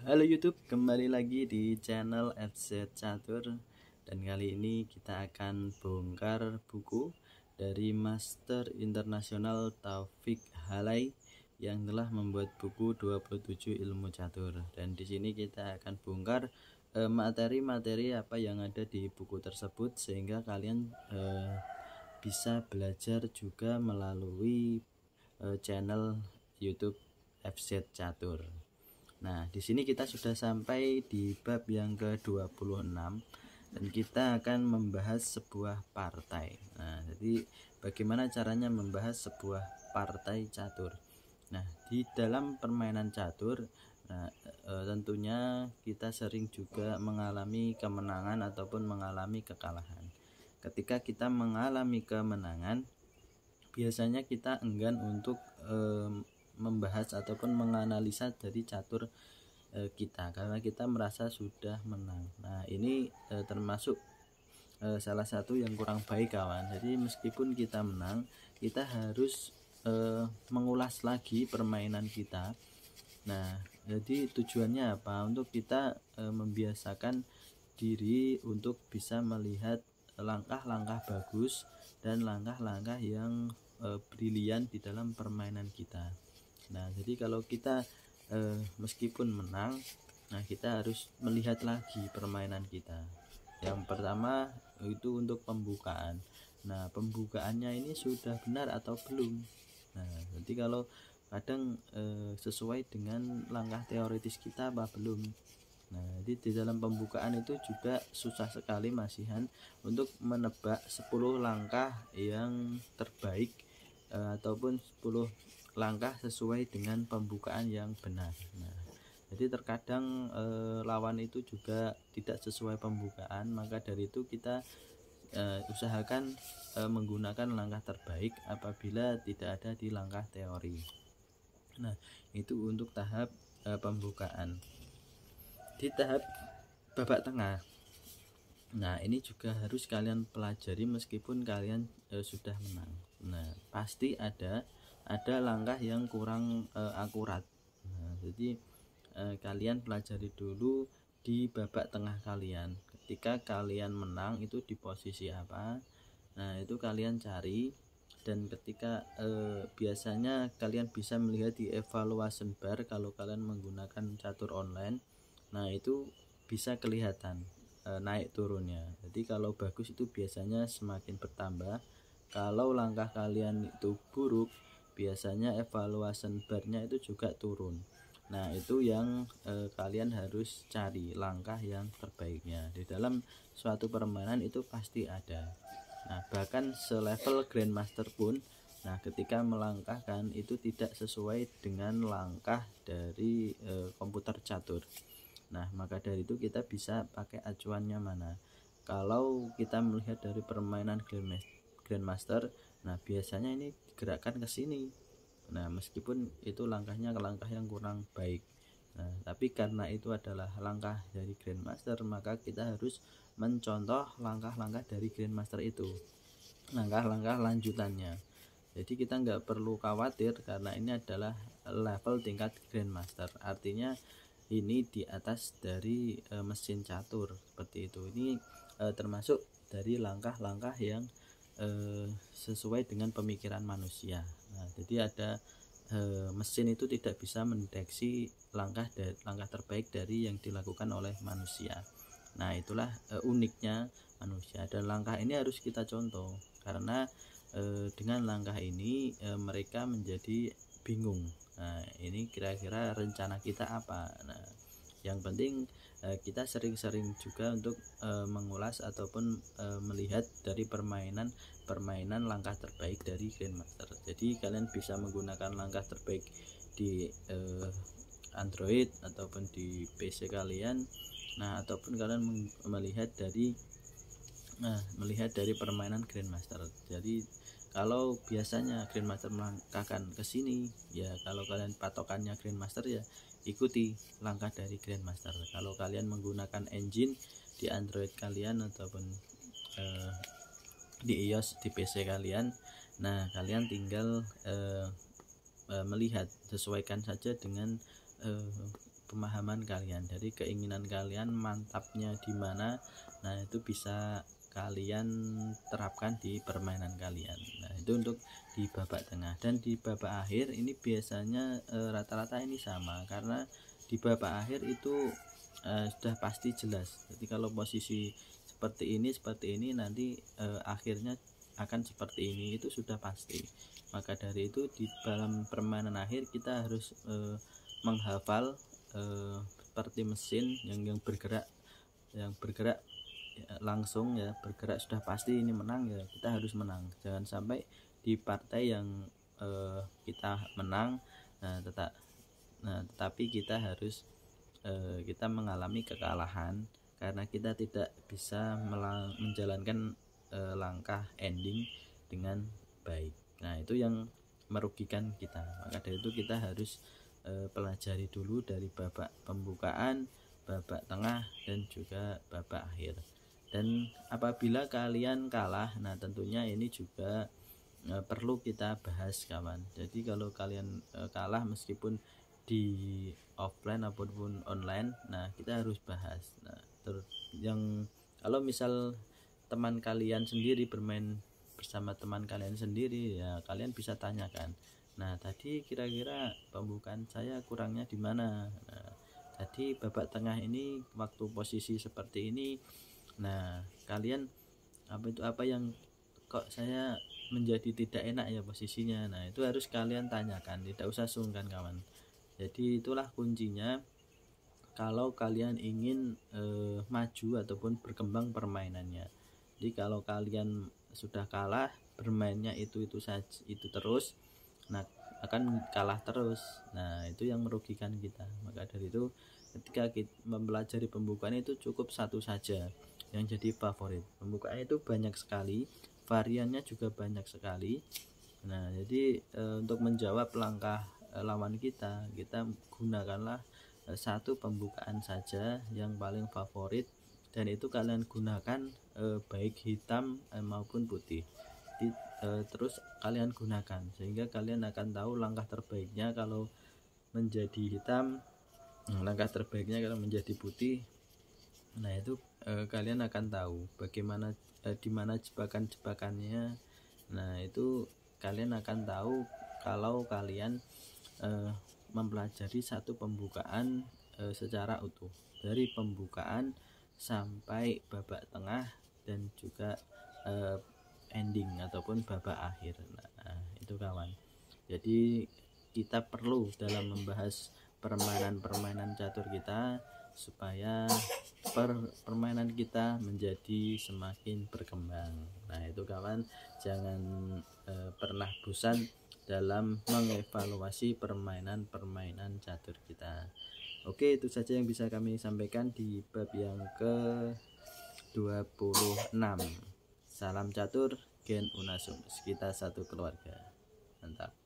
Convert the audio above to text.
Halo YouTube, kembali lagi di channel FZ Catur. Dan kali ini kita akan bongkar buku dari Master Internasional Taufik Halai yang telah membuat buku 27 ilmu catur. Dan di sini kita akan bongkar materi-materi apa yang ada di buku tersebut, sehingga kalian bisa belajar juga melalui channel YouTube FZ Catur. Nah, di sini kita sudah sampai di bab yang ke-26 dan kita akan membahas sebuah partai. Nah, jadi bagaimana caranya membahas sebuah partai catur. Nah, di dalam permainan catur, tentunya kita sering juga mengalami kemenangan ataupun mengalami kekalahan. Ketika kita mengalami kemenangan, biasanya kita enggan untuk membahas ataupun menganalisa dari catur kita, karena kita merasa sudah menang. Nah, ini termasuk salah satu yang kurang baik, kawan. Jadi meskipun kita menang, kita harus mengulas lagi permainan kita. Nah, jadi tujuannya apa? Untuk kita membiasakan diri untuk bisa melihat langkah-langkah bagus dan langkah-langkah yang brilian di dalam permainan kita. Nah, jadi kalau kita meskipun menang, nah kita harus melihat lagi permainan kita. Yang pertama itu untuk pembukaan. Nah, pembukaannya ini sudah benar atau belum. Nah, jadi kalau kadang sesuai dengan langkah teoritis kita apa belum. Nah, jadi di dalam pembukaan itu juga susah sekali masihan untuk menebak 10 langkah yang terbaik ataupun 10 langkah sesuai dengan pembukaan yang benar. Nah, jadi terkadang lawan itu juga tidak sesuai pembukaan, maka dari itu kita usahakan menggunakan langkah terbaik apabila tidak ada di langkah teori. Nah, itu untuk tahap pembukaan. Di tahap babak tengah, nah ini juga harus kalian pelajari meskipun kalian sudah menang. Nah, pasti ada langkah yang kurang akurat. Nah, jadi kalian pelajari dulu di babak tengah kalian. Ketika kalian menang itu di posisi apa? Nah, itu kalian cari. Dan ketika biasanya kalian bisa melihat di evaluation bar kalau kalian menggunakan catur online. Nah, itu bisa kelihatan naik turunnya. Jadi kalau bagus itu biasanya semakin bertambah. Kalau langkah kalian itu buruk, biasanya evaluation bar-nya itu juga turun. Nah, itu yang kalian harus cari langkah yang terbaiknya. Di dalam suatu permainan itu pasti ada. Nah, bahkan selevel Grandmaster pun, nah ketika melangkahkan itu tidak sesuai dengan langkah dari komputer catur. Nah, maka dari itu kita bisa pakai acuannya mana. Kalau kita melihat dari permainan Grandmaster, nah biasanya ini digerakkan ke sini. Nah, meskipun itu langkahnya langkah yang kurang baik. Nah, tapi karena itu adalah langkah dari Grandmaster, maka kita harus mencontoh langkah-langkah dari Grandmaster itu, langkah-langkah lanjutannya. Jadi kita nggak perlu khawatir karena ini adalah level tingkat Grandmaster, artinya ini di atas dari mesin catur seperti itu. Ini termasuk dari langkah-langkah yang sesuai dengan pemikiran manusia. Nah, jadi ada mesin itu tidak bisa mendeteksi langkah terbaik dari yang dilakukan oleh manusia. Nah, itulah uniknya manusia, dan langkah ini harus kita contoh karena dengan langkah ini mereka menjadi bingung. Nah, ini kira-kira rencana kita apa. Nah, yang penting kita sering-sering juga untuk mengulas ataupun melihat dari permainan langkah terbaik dari Grandmaster. Jadi kalian bisa menggunakan langkah terbaik di Android ataupun di PC kalian. Nah, ataupun kalian melihat dari permainan Grandmaster. Jadi kalau biasanya Grandmaster melangkahkan ke sini, ya kalau kalian patokannya Grandmaster ya ikuti langkah dari Grandmaster. Kalau kalian menggunakan engine di Android kalian ataupun di iOS di PC kalian, nah kalian tinggal melihat, sesuaikan saja dengan pemahaman kalian, dari keinginan kalian mantapnya di mana. Nah, itu bisa kalian terapkan di permainan kalian. Nah, itu untuk di babak tengah. Dan di babak akhir ini biasanya rata-rata ini sama, karena di babak akhir itu sudah pasti jelas. Jadi kalau posisi seperti ini nanti akhirnya akan seperti ini, itu sudah pasti. Maka dari itu di dalam permainan akhir kita harus menghafal seperti mesin yang bergerak langsung ya, bergerak sudah pasti ini menang ya, kita harus menang. Jangan sampai di partai yang kita menang tetapi kita harus kita mengalami kekalahan karena kita tidak bisa menjalankan langkah ending dengan baik. Nah, itu yang merugikan kita. Maka dari itu kita harus pelajari dulu dari babak pembukaan, babak tengah, dan juga babak akhir. Dan apabila kalian kalah, nah tentunya ini juga perlu kita bahas, kawan. Jadi kalau kalian kalah meskipun di offline ataupun online, nah kita harus bahas. Nah, yang kalau misal teman kalian sendiri bermain bersama teman kalian sendiri, ya kalian bisa tanyakan, nah tadi kira-kira pembukaan saya kurangnya di mana, nah tadi babak tengah ini waktu posisi seperti ini, nah kalian apa yang kok saya menjadi tidak enak ya posisinya. Nah, itu harus kalian tanyakan, tidak usah sungkan, kawan. Jadi itulah kuncinya kalau kalian ingin maju ataupun berkembang permainannya. Jadi kalau kalian sudah kalah, bermainnya itu saja, itu terus, nah akan kalah terus. Nah, itu yang merugikan kita. Maka dari itu ketika kita mempelajari pembukaan itu cukup satu saja yang jadi favorit. Pembukaan itu banyak sekali, variannya juga banyak sekali. Nah, jadi untuk menjawab langkah lawan kita gunakanlah satu pembukaan saja yang paling favorit, dan itu kalian gunakan baik hitam maupun putih. Jadi, terus kalian gunakan sehingga kalian akan tahu langkah terbaiknya kalau menjadi hitam, langkah terbaiknya kalau menjadi putih. Nah, itu kalian akan tahu bagaimana di mana jebakan-jebakannya. Nah, itu kalian akan tahu kalau kalian mempelajari satu pembukaan secara utuh, dari pembukaan sampai babak tengah dan juga ending ataupun babak akhir. Nah, itu kawan. Jadi kita perlu dalam membahas permainan catur kita supaya permainan kita menjadi semakin berkembang. Nah, itu kawan, jangan pernah bosan dalam mengevaluasi permainan catur kita. Oke, itu saja yang bisa kami sampaikan di bab yang ke-26. Salam catur, Gen Unasum, kita satu keluarga. Mantap.